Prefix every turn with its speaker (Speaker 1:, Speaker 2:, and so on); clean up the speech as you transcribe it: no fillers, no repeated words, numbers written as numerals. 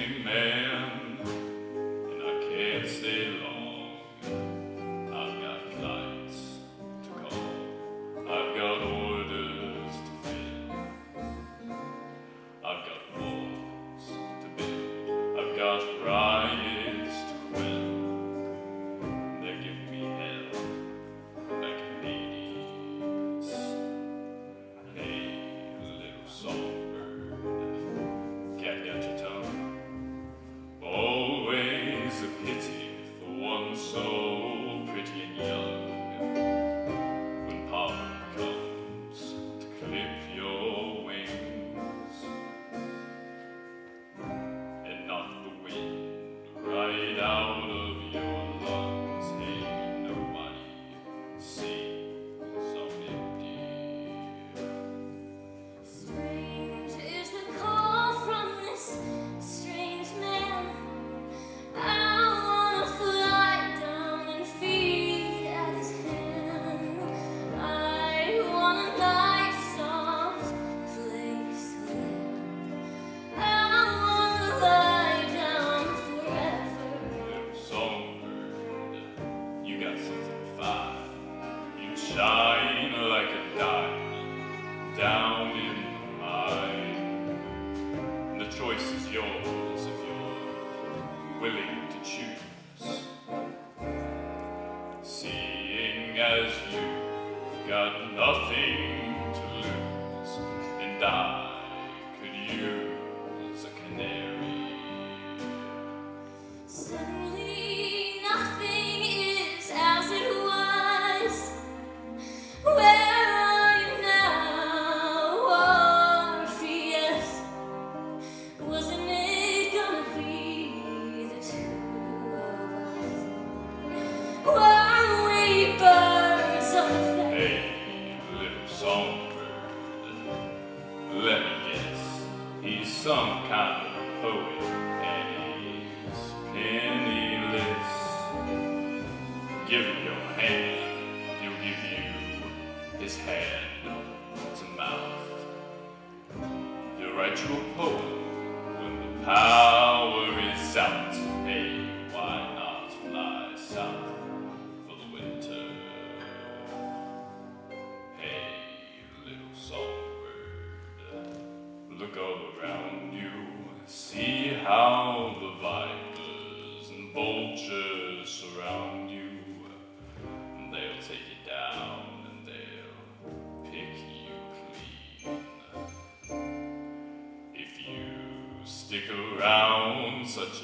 Speaker 1: busy man, and I can't stay long. I've got clients to call, I've got orders to fill, I've got wars to build, I've got riots to quell. They're giving me hell like Hades. Hey, little songbird, cat got your tongue? Always a pity for one so pretty and young. When poverty comes to clip your wings and knock the wind right out of your lungs, hey, nobody sings on empty.
Speaker 2: Strange is the call from this strange man. I wanna fly down and feed at his hand. I want a nice soft place to land. I wanna lie down forever.
Speaker 1: Little songbird, you got something fine. You shine like a diamond down in the mine. And the choice is yours if you're willing to choose. Seeing as you've got nothing to lose, and I could use a canary.
Speaker 2: Suddenly nothing is as it was. Where are you now, Orpheus? Wasn't it gonna be the two of us? Were we birds of a feather?
Speaker 1: Hey, little songbird, let me guess, he's some kind of poet, and he's penniless. Give him your hand, he'll give you his hand to mouth. He'll write you a poem when the power is out. Hey, why not fly south for the winter? Hey, little songbird, look all around you, see how the vipers and vultures surround you. They'll take you down and they'll pick you clean. If you stick around such